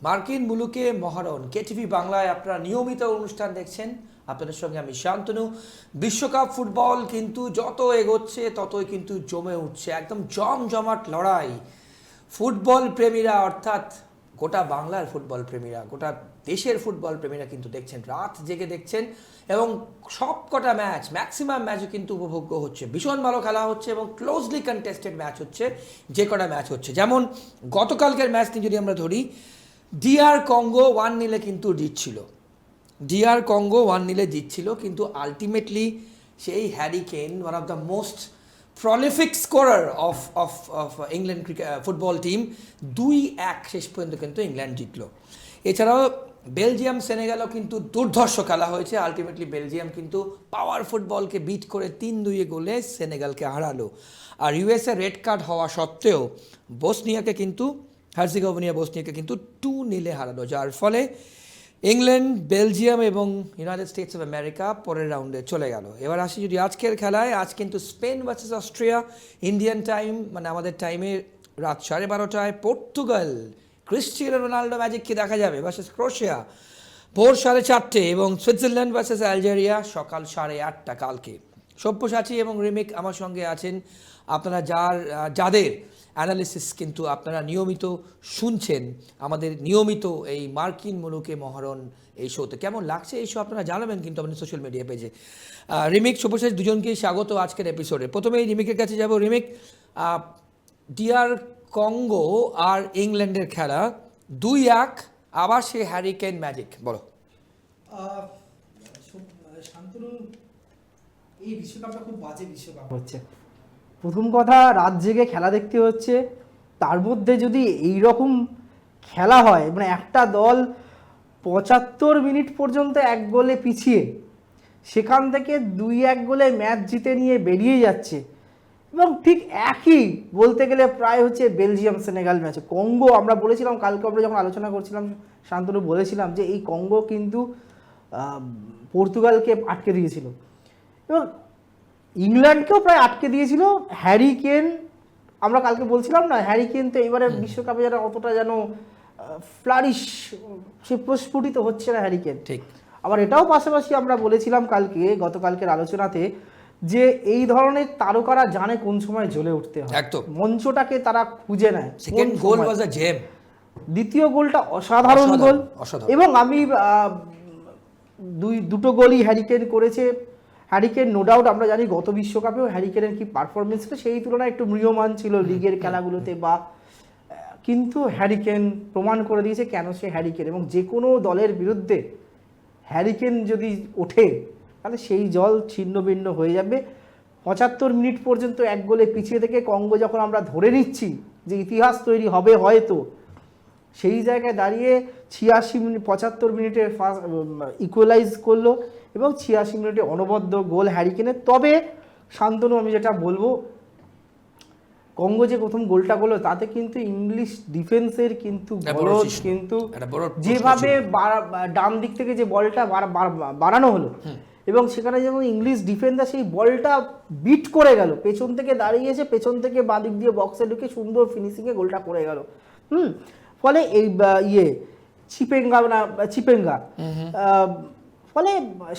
মার্কিন মুলুকে মহারণ কেটিভি বাংলায় আপনারা নিয়মিত অনুষ্ঠান দেখছেন। আপনাদের সঙ্গে আমি শান্তনু। বিশ্বকাপ ফুটবল কিন্তু যত এগোচ্ছে ততই কিন্তু জমে উঠছে, একদম জমজমাট লড়াই। ফুটবল প্রেমীরা অর্থাৎ গোটা বাংলার ফুটবল প্রেমীরা, গোটা দেশের ফুটবল প্রেমীরা কিন্তু দেখছেন, রাত জেগে দেখছেন এবং সব কটা ম্যাচ, ম্যাক্সিমাম ম্যাচও কিন্তু উপভোগ্য হচ্ছে। ভীষণ ভালো খেলা হচ্ছে এবং ক্লোজলি কন্টেস্টেড ম্যাচ হচ্ছে। যে কটা ম্যাচ হচ্ছে, যেমন গতকালকের ম্যাচটি যদি আমরা ধরি, DR কঙ্গো 1-0 কিন্তু জিতছিল। DR কঙ্গো 1-0 জিতছিল, কিন্তু আলটিমেটলি সেই Harry Kane, one of the most prolific scorer of England football team, 2-1 শেষ পর্যন্ত কিন্তু ইংল্যান্ড জিতলো। এছাড়াও বেলজিয়াম সেনেগালও কিন্তু দুর্ধর্ষ খেলা হয়েছে। আলটিমেটলি বেলজিয়াম কিন্তু পাওয়ার ফুটবলকে বিট করে 3-2 গোলে সেনেগালকে হারালো। আর ইউএসএ রেড কার্ড হওয়া সত্ত্বেও বসনিয়াকে কিন্তু বসনিয়াকে কিন্তু 2-0 হারালো, যার ফলে ইংল্যান্ড, বেলজিয়াম এবং ইউনাইটেড স্টেটস অফ আমেরিকা পরের রাউন্ডে চলে গেল। এবার আসি যদি আজকের খেলায়, আজ কিন্তু Spain versus Austria, Indian time মানে আমাদের টাইমে রাত 12:30টায়। পর্তুগাল ক্রিস্টিয়ানো রোনাল্ডো ম্যাজিককে দেখা যাবে ভার্সেস ক্রোয়েশিয়া ভোর 4:30, এবং সুইজারল্যান্ড ভার্সেস আলজেরিয়া সকাল 8:30 কালকে। সব্যসাচী এবং রিমিক আমার সঙ্গে আছেন। আপনারা যাদের অ্যানালিসিস কিন্তু আপনারা নিয়মিত শুনছেন আমাদের নিয়মিত এই মার্কিন মুলুকে মহারণ এই শোতে, কেমন লাগছে এই শো আপনারা জানাবেন কিন্তু আমাদের সোশ্যাল মিডিয়া পেজে। রিমিক, সব্যসাচী দুজনকেই স্বাগত আজকের এপিসোডে। প্রথমেই রিমিকের কাছে যাব। রিমিক, DR কঙ্গো আর ইংল্যান্ডের খেলা 2-1, আবার সে হ্যারি কেন ম্যাজিক, বলো। শান্তনু, এই বিশ্বকাপটা খুব বাজে বিশ্বকাপ হচ্ছে। প্রথম কথা, রাত জেগে খেলা দেখতে হচ্ছে, তার মধ্যে যদি এই রকম খেলা হয়, মানে একটা দল 75 মিনিট পর্যন্ত 1 গোলে পিছিয়ে সেখান থেকে 2-1 গোলে ম্যাচ জিতে নিয়ে বেরিয়ে যাচ্ছে, এবং ঠিক একই বলতে গেলে প্রায় হচ্ছে বেলজিয়াম সেনেগাল ম্যাচে। কঙ্গো, আমরা বলেছিলাম কালকে, আমরা যখন আলোচনা করছিলাম শান্তনু, বলেছিলাম যে এই কঙ্গো কিন্তু পর্তুগালকে আটকে দিয়েছিল এবং ইংল্যান্ডকেও প্রায় আটকে দিয়েছিল। হ্যারি কেন, আমরা কালকে বলছিলাম না, হ্যারি কেন তো এবারে বিশ্বকাপে যেন অতটা যেন ফ্লারিশ, সে প্রস্ফুটিত হচ্ছে না হ্যারি কেন। ঠিক। আবার এটাও পাশাপাশি আমরা বলেছিলাম গতকালকের আলোচনাতে, যে এই ধরনের তারকারা জানে কোন সময় জ্বলে উঠতে হয়, একদম মঞ্চটাকে তারা খুঁজে নেয়। সেকেন্ড গোল ওয়াজ আ জেম। দ্বিতীয় গোলটা অসাধারণ গোল, এবং আমি দুটো গোলই হ্যারি কেন করেছে। হ্যারি কেন নো ডাউট, আমরা জানি গত বিশ্বকাপেও হ্যারি কেনের কি পারফরমেন্সটা সেই তুলনায় একটু ম্রিয়মান ছিল লিগের খেলাগুলোতে, কিন্তু হ্যারি কেন প্রমাণ করে দিয়েছে কেন সে হ্যারি কেন, এবং যে কোনো দলের বিরুদ্ধে হ্যারি কেন যদি ওঠে তাহলে সেই জল ছিন্ন ভিন্ন হয়ে যাবে। 75 মিনিট পর্যন্ত 1 গোলে পিছিয়ে থেকে কঙ্গো যখন আমরা ধরে নিচ্ছি যে ইতিহাস তৈরি হবে হয়তো, সেই জায়গায় দাঁড়িয়ে 75 মিনিটে ইকুয়ালাইজ করলো, এবং 86 মিনিটে অনবদ্য গোল হ্যারি কেনের। তবে শান্তনু, আমি যেটা বলবো, কঙ্গো যে প্রথম গোলটা করলো তাতে কিন্তু ইংলিশ ডিফেন্সের কিন্তু যেভাবে ডান দিক থেকে যে বলটা বাড়ানো হলো, এবং সেখানে যেমন ইংলিশ ডিফেন্ডার সেই বলটা বিট করে গেল, পেছন থেকে দাঁড়িয়েছে, পেছন থেকে বাঁ দিক দিয়ে বক্সে ঢুকে সুন্দর ফিনিশিংয়ে গোলটা করে গেল। ফলে এই চিপেঙ্গা ফলে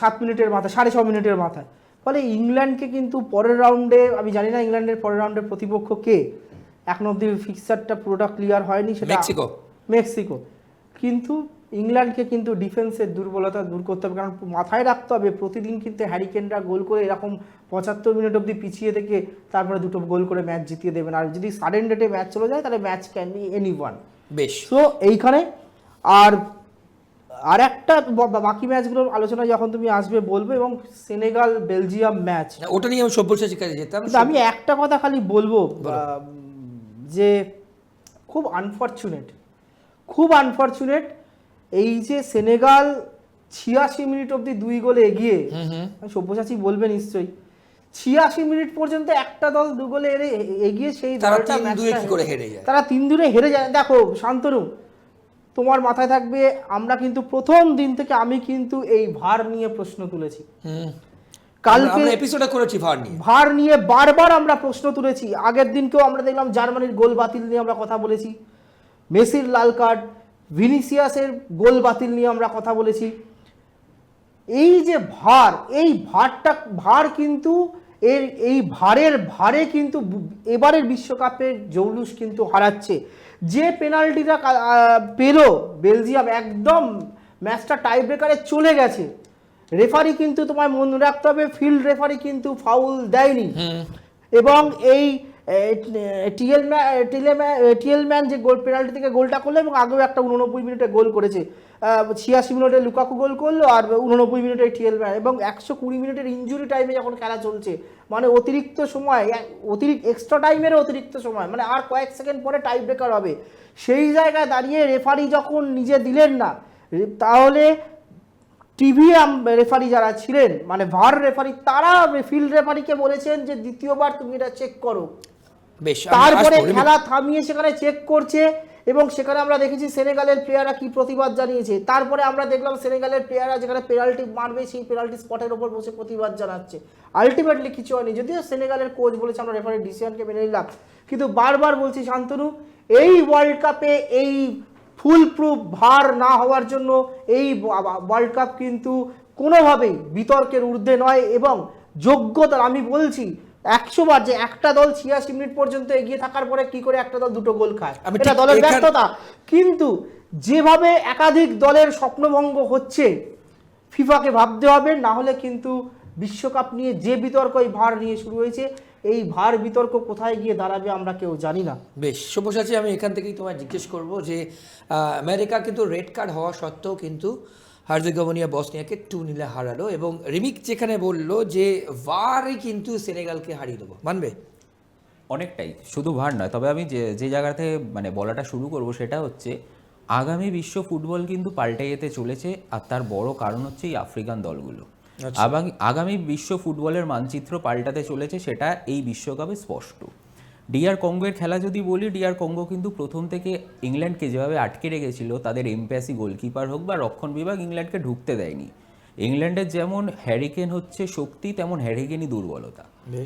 7 মিনিটের মাথায়, 6.5 মিনিটের মাথায়, ফলে ইংল্যান্ডকে কিন্তু পরের রাউন্ডে, আমি জানি না ইংল্যান্ডের পরের রাউন্ডের প্রতিপক্ষ কে, এখন অব্দি ফিক্সারটা পুরোটা ক্লিয়ার হয়নি, সেটা মেক্সিকো। কিন্তু ইংল্যান্ডকে কিন্তু ডিফেন্সের দুর্বলতা দূর করতে হবে, কারণ মাথায় রাখতে হবে প্রতিদিন কিন্তু হ্যারি কেনরা গোল করে এরকম 75 মিনিট অবধি পিছিয়ে থেকে তারপরে 2টো গোল করে ম্যাচ জিতিয়ে দেবেন। আর যদি সাডেন ডেটে ম্যাচ চলে যায় তাহলে ম্যাচ ক্যান বি এনিওয়ান। বেশ, তো এইখানে আর একটা বাকি ম্যাচগুলোর আলোচনা যখন তুমি আসবে বলবো, এবং সেনেগাল বেলজিয়াম ম্যাচ, ওটা নিয়ে আমি সব্যসাচীর কাছে যেতাম। আমি একটা কথা খালি বলবো, যে খুব আনফরচুনেট এই যে সেনেগাল 86 মিনিট অবধি 2 গোলে এগিয়ে, সব্যসাচী বলবে নিশ্চয়ই, 86 মিনিট পর্যন্ত একটা দল 2 গোলে এগিয়ে সেই দলটা তারা 3-2 হেরে যায়। দেখো শান্তনু, তোমার মাথায় থাকবে, আমরা কিন্তু প্রথম দিন থেকে আমি কিন্তু এই ভার নিয়ে প্রশ্ন তুলেছি, কালকে এপিসোডে করেছি ভার নিয়ে বারবার আমরা প্রশ্ন তুলেছি। আগের দিনকেও আমরা দেখলাম জার্মানির গোল বাতিল নিয়ে আমরা কথা বলেছি, মেসির লাল কার্ড, ভিনিসিয়াসের গোল বাতিল নিয়ে আমরা কথা বলেছি। এই যে ভার, এই ভার কিন্তু এই ভারে কিন্তু এবারের বিশ্বকাপের জৌলুস কিন্তু হারাচ্ছে। যে পেনাল্টিটা পেল বেলজিয়াম, একদম ম্যাচটা টাই ব্রেকারে চলে গেছে, রেফারি কিন্তু তোমায় মনে রাখতে হবে ফিল্ড রেফারি কিন্তু ফাউল দেয়নি। এবং এই টিএলম্যান যে গোল পেনাল্টি থেকে গোলটা করলো, এবং আগেও একটা 89 মিনিটে গোল করেছে, 86 মিনিটে লুকাকু গোল করলো, আর 89 মিনিটে টিএলম্যান, এবং 120 মিনিটের ইনজুরি টাইমে যখন খেলা চলছে, মানে অতিরিক্ত সময়, এক্সট্রা টাইমেরও অতিরিক্ত সময়, মানে আর কয়েক সেকেন্ড পরে টাই ব্রেকার হবে, সেই জায়গায় দাঁড়িয়ে রেফারি যখন নিজে দিলেন না, তাহলে টিভি রেফারি যারা ছিলেন, মানে ভার রেফারি, তারা ফিল্ড রেফারিকে বলেছেন যে দ্বিতীয়বার তুমি এটা চেক করো। তারপরে খেলা থামিয়ে সেখানে চেক করছে, এবং সেখানে আমরা দেখেছি সেনেগালের প্লেয়াররা কি প্রতিবাদ জানিয়েছে। তারপরে আমরা দেখলাম সেনেগালের প্লেয়াররা যেখানে পেনাল্টি মারবে সেই পেনাল্টি স্পটের ওপর বসে প্রতিবাদ জানাচ্ছে। আলটিমেটলি কিছু হয়নি, যদিও সেনেগালের কোচ বলেছে আমরা রেফারির ডিসিশনকে মেনে নিলাম, কিন্তু বারবার বলছি শান্তনু, এই ওয়ার্ল্ড কাপে এই ফুল প্রুফ ভার না হওয়ার জন্য এই ওয়ার্ল্ড কাপ কিন্তু কোনোভাবেই বিতর্কের ঊর্ধ্বে নয়। এবং যোগ্যতা, আমি বলছি 100 বার, যে একটা দল 86 মিনিট পর্যন্ত এগিয়ে থাকার পরে কি করে একটা দল দুটো গোল খায়, এটা দলের ব্যর্থতা। কিন্তু যেভাবে একাধিক দলের স্বপ্নভঙ্গ হচ্ছে, ফিফাকে ভাবতে হবে, না হলে কিন্তু বিশ্বকাপ নিয়ে যে বিতর্ক এই ভার নিয়ে শুরু হয়েছে, এই ভার বিতর্ক কোথায় গিয়ে দাঁড়াবে আমরা কেউ জানি না। বেশ শুভসাচী, আমি এখান থেকেই তোমায় জিজ্ঞেস করবো যে আমেরিকা কিন্তু রেড কার্ড হওয়া সত্ত্বেও কিন্তু হার্জেগোভিনা বসনিয়াকে 2-0 হারালো, এবং রিমিক যেখানে বললো যে ভারই কিন্তু সেনেগালকে হারিয়ে দেবো, মানবে? অনেকটাই, শুধু ভার নয়, তবে আমি যে জায়গা থেকে মানে বলাটা শুরু করব সেটা হচ্ছে আগামী বিশ্ব ফুটবল কিন্তু পাল্টে যেতে চলেছে, আর তার বড় কারণ হচ্ছে এই আফ্রিকান দলগুলো। আগামী বিশ্ব ফুটবলের মানচিত্র পাল্টাতে চলেছে, সেটা এই বিশ্বকাপে স্পষ্ট। ডিআর কঙ্গোর খেলা যদি বলি, ডিআর কঙ্গো কিন্তু প্রথম থেকে ইংল্যান্ডকে যেভাবে আটকে রেখেছিল, তাদের এমপ্যাসি গোলকিপার হোক বা রক্ষণ বিভাগ ইংল্যান্ডকে ঢুকতে দেয়নি। ইংল্যান্ডের যেমন হ্যারিকেন হচ্ছে শক্তি, তেমন হ্যারিকেনই দুর্বলতা।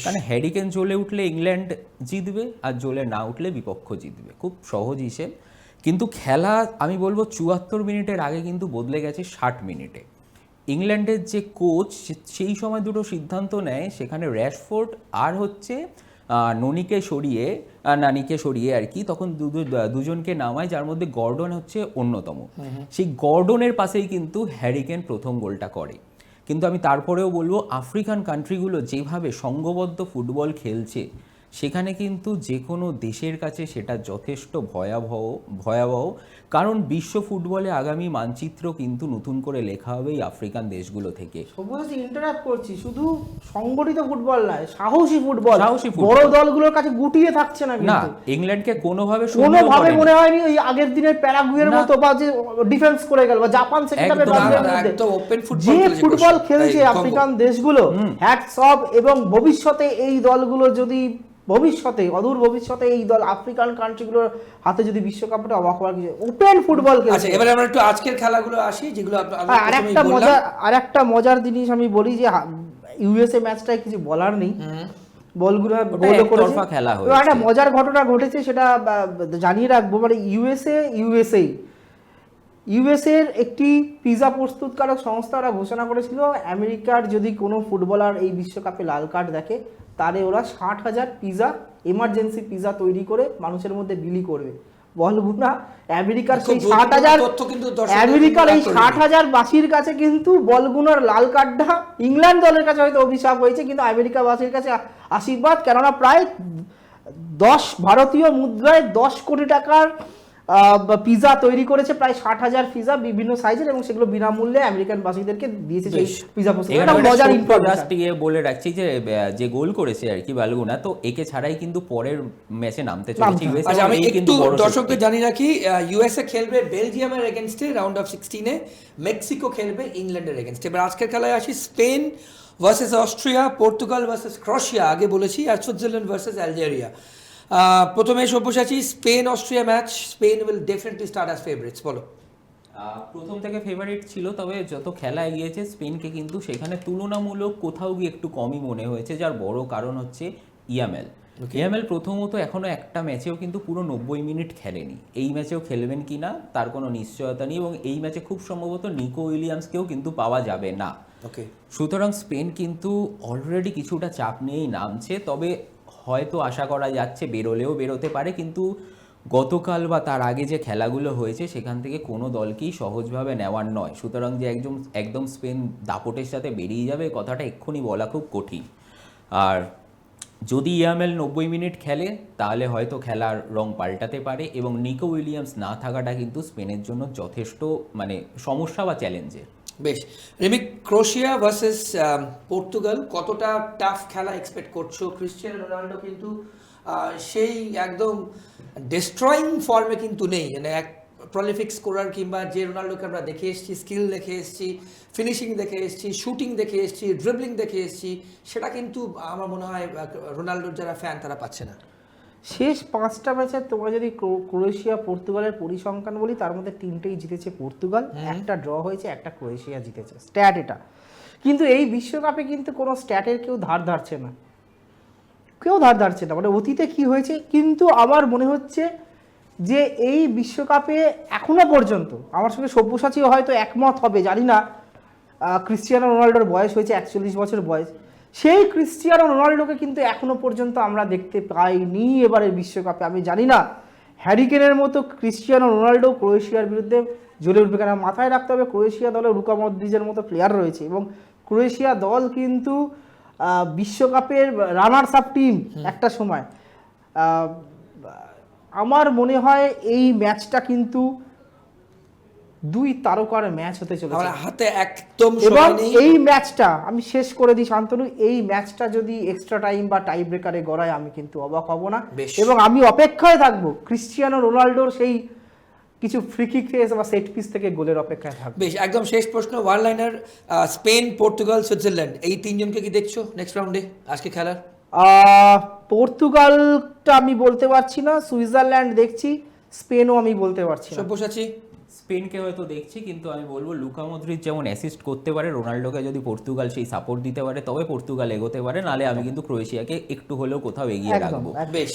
কারণ হ্যারিকেন জ্বলে উঠলে ইংল্যান্ড জিতবে, আর জ্বলে না উঠলে বিপক্ষ জিতবে, খুব সহজ হিসেব। কিন্তু খেলা আমি বলবো 74 মিনিটের আগে কিন্তু বদলে গেছে 60 মিনিটে। ইংল্যান্ডের যে কোচ সেই সময় দুটো সিদ্ধান্ত নেয়, সেখানে র্যাশফোর্ড আর হচ্ছে নানিকে সরিয়ে আর কি, তখন দুজনকে নামায়, যার মধ্যে গর্ডন হচ্ছে অন্যতম। সেই গর্ডনের পাশেই কিন্তু হ্যারিকেন প্রথম গোলটা করে। কিন্তু আমি তারপরেও বলবো, আফ্রিকান কান্ট্রিগুলো যেভাবে সংঘবদ্ধ ফুটবল খেলছে, সেখানে কিন্তু যে কোনো দেশের কাছে সেটা যথেষ্ট ভয়াবহ। কারণ বিশ্ব ফুটবলে আগামী মানচিত্র কিন্তু নতুন করে লেখা হবে এই আফ্রিকান দেশগুলো থেকে। ইন্টারাপ্ট করছি, শুধু সংগঠিত ফুটবল নয়, সাহসী ফুটবল বড় দলগুলোর কাছে গুটিয়ে থাকছে না। না, ইংল্যান্ডকে কোনোভাবে মনে হয়নি ওই আগের দিনের প্যারাগুয়ের মতো, বা যে ডিফেন্স করে গেল, বা জাপান সেকেন্ড যে ফুটবল খেলছে আফ্রিকান দেশগুলো, হ্যাটস অফ। এবং ভবিষ্যতে এই দলগুলো যদি অদূর ভবিষ্যতে এই দল আফ্রিকান কান্ট্রিগুলোর হাতে যদি বিশ্বকাপটা অবাক হওয়ার কিছু, ওপেন ফুটবল খেলছে। আচ্ছা, এবারে আমরা একটু আজকের খেলাগুলো আসি, যেগুলো আরেকটা মজার জিনিস আমি বলি, যে ইউএসএ ম্যাচটায় কিছু বলার নেই, বলগুলো গোলও করেছে, একটা মজার ঘটনা ঘটেছে, সেটা জানিয়ে রাখবো। মানে ইউএসএর একটি পিজা প্রস্তুতকারক সংস্থা ওরা ঘোষণা করেছিল, আমেরিকার যদি কোনো ফুটবলার এই বিশ্বকাপে লাল কার্ড দেখে, তাহলে ওরা 60,000 পিজা, এমার্জেন্সি পিজা তৈরি করে মানুষের মধ্যে বিলি করবে। বলগুনা আমেরিকার সেই 60,000, আমেরিকার এই 60,000 বাসীর কাছে কিন্তু বলগুনার লাল কার্ডটা ইংল্যান্ড দলের কাছে হয়তো অভিশাপ হয়েছে, কিন্তু আমেরিকাবাসীর কাছে আশীর্বাদ। কেননা প্রায় 10 ভারতীয় মুদ্রায় 10 কোটি টাকার পিজা তৈরি করেছে, প্রায় 60,000 পিজা বিভিন্ন সাইজের, এবং সেগুলো বিনামূল্যে আমেরিকান বাসীদেরকে দিয়েছে সেই পিজা প্রস্তুত। বলে রাখছি যে গোল করেছে আর কি বালগুনা, তো একে ছাড়াই কিন্তু পরের ম্যাচে নামতে চলেছে ইউএসএ। আচ্ছা, আমি একটু দর্শকদের জানিয়ে রাখি, ইউএসএ খেলবে বেলজিয়ামের এগেইনস্টে রাউন্ড অফ 16-এ, মেক্সিকো খেলবে ইংল্যান্ডের এগেইনস্টে। এবার আজকের খেলায় আসি, Spain versus Austria, Portugal versus Croatia আগে বলেছি, আর সুইজারল্যান্ড ভার্সেস আলজেরিয়া। প্রথমে Sabyasachi, Spain Austria match, Spain will definitely start as favourites, বলো। প্রথম থেকে ফেভারিট ছিল, তবে যত খেলা এগিয়েছে স্পেনকে কিন্তু সেখানে তুলনামূলক কোথাও গিয়ে একটু কমই মনে হয়েছে, যার বড় কারণ হচ্ছে ইয়ামেল। ইয়ামেল প্রথমত এখনো একটা ম্যাচেও কিন্তু পুরো 90 মিনিট খেলেনি, এই ম্যাচেও খেলবেন কিনা তার কোনো নিশ্চয়তা নেই, এবং এই ম্যাচে খুব সম্ভবত নিকো উইলিয়ামসকেও কিন্তু পাওয়া যাবে না। ওকে, সুতরাং স্পেন কিন্তু অলরেডি কিছুটা চাপ নিয়েই নামছে, তবে হয়তো আশা করা যাচ্ছে বেরোলেও বেরোতে পারে, কিন্তু গতকাল বা তার আগে যে খেলাগুলো হয়েছে সেখান থেকে কোনো দলকেই সহজভাবে নেওয়ার নয়। সুতরাং যে একদম স্পেন দাপটের সাথে বেরিয়ে যাবে কথাটা এক্ষুনি বলা খুব কঠিন। আর যদি ইয়ামেল 90 মিনিট খেলে তাহলে হয়তো খেলার রং পাল্টাতে পারে, এবং নিকো উইলিয়ামস না থাকাটা কিন্তু স্পেনের জন্য যথেষ্ট মানে সমস্যা বা চ্যালেঞ্জের। বেশ, রিমিক, ক্রোয়েশিয়া ভার্সেস পর্তুগাল কতটা টাফ খেলা এক্সপেক্ট করছো? ক্রিস্টিয়ানো রোনাল্ডো কিন্তু সেই একদম ডিস্ট্রয়িং ফর্মে কিন্তু নেই, মানে এক প্রলিফিক স্কোরার কিংবা যে রোনাল্ডোকে আমরা দেখে এসেছি, স্কিল দেখে এসেছি, ফিনিশিং দেখে এসেছি, শুটিং দেখে এসেছি, ড্রিবলিং দেখে এসেছি, সেটা কিন্তু আমার মনে হয় রোনাল্ডোর যারা ফ্যান তারা পাচ্ছে না। শেষ 5টা ম্যাচে তোমরা যদি ক্রোয়েশিয়া পর্তুগালের পরিসংখ্যান বলি, তার মধ্যে 3টেই জিতেছে পর্তুগাল, একটা ড্র হয়েছে, একটা ক্রোয়েশিয়া জিতেছে, স্ট্যাট এটা। কিন্তু এই বিশ্বকাপে কিন্তু কোনো স্ট্যাটের কেউ ধার ধারছে না, মানে অতীতে কি হয়েছে। কিন্তু আমার মনে হচ্ছে যে এই বিশ্বকাপে এখনো পর্যন্ত, আমার সঙ্গে সব্যসাচীও হয়তো একমত হবে জানি না, ক্রিস্টিয়ানো রোনাল্ডোর বয়স হয়েছে 41 বছর বয়স, সেই ক্রিস্টিয়ানো রোনাল্ডোকে কিন্তু এখনো পর্যন্ত আমরা দেখতে পাইনি এবারের বিশ্বকাপে। আমি জানি না হ্যারিকেনের মতো ক্রিস্টিয়ানো রোনাল্ডো ক্রোয়েশিয়ার বিরুদ্ধে জ্বলে উঠবে, কেন মাথায় রাখতে হবে ক্রোয়েশিয়া দলে লুকা মদ্রিচের মতো প্লেয়ার রয়েছে, এবং ক্রোয়েশিয়া দল কিন্তু বিশ্বকাপের রানার্স আপ টিম একটা সময়। আমার মনে হয় এই ম্যাচটা কিন্তু 2 তারকার ম্যাচ হতে চলেছে আমার হাতে একদম এবং সময় নেই। এই ম্যাচটা আমি শেষ করে দিই শান্তনু, এই ম্যাচটা যদি এক্সট্রা টাইম বা টাই ব্রেকারে গড়ায় আমি কিন্তু অবাক হব না, বেশ। এবং আমি অপেক্ষায় থাকবো ক্রিস্টিয়ানো রোনাল্ডোর সেই কিছু ফ্রি কিক বা সেট পিস থেকে গোলের অপেক্ষায় থাকবো। বেশ, একদম শেষ প্রশ্ন, one liner, Spain, Portugal, Switzerland, এই তিনজনকে কি দেখছো নেক্সট রাউন্ডে আজকে খেলার? পর্তুগালটা আমি বলতে পারছি না, সুইজারল্যান্ড দেখছি, স্পেনও আমি বলতে পারছি না। সব্যসাচী? স্পেনকে হয়তো দেখছি, কিন্তু আমি বলবো লুকা মদ্রিচ যেমন অ্যাসিস্ট করতে পারে, রোনাল্ডোকে যদি পর্তুগাল সেই সাপোর্ট দিতে পারে তবে পর্তুগাল এগোতে পারে, নালে আমি কিন্তু ক্রোয়েশিয়াকে একটু হলেও কোথাও এগিয়ে একদম, রাখবো। বেশ,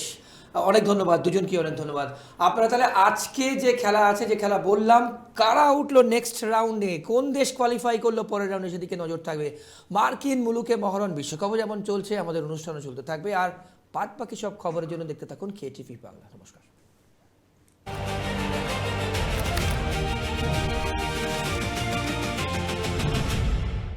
অনেক ধন্যবাদ দুজনকে, অনেক ধন্যবাদ। আপনারা তাহলে আজকে যে খেলা আছে, যে খেলা বললাম, কারা উঠলো নেক্সট রাউন্ডে, কোন দেশ কোয়ালিফাই করলো পরের রাউন্ডে, সেদিকে নজর থাকবে। মার্কিন মুলুকে মহরণ, বিশ্বকাপও যেমন চলছে, আমাদের অনুষ্ঠানও চলতে থাকবে, আর বাদ বাকি সব খবরের জন্য দেখতে থাকুন KTV বাংলা। নমস্কার।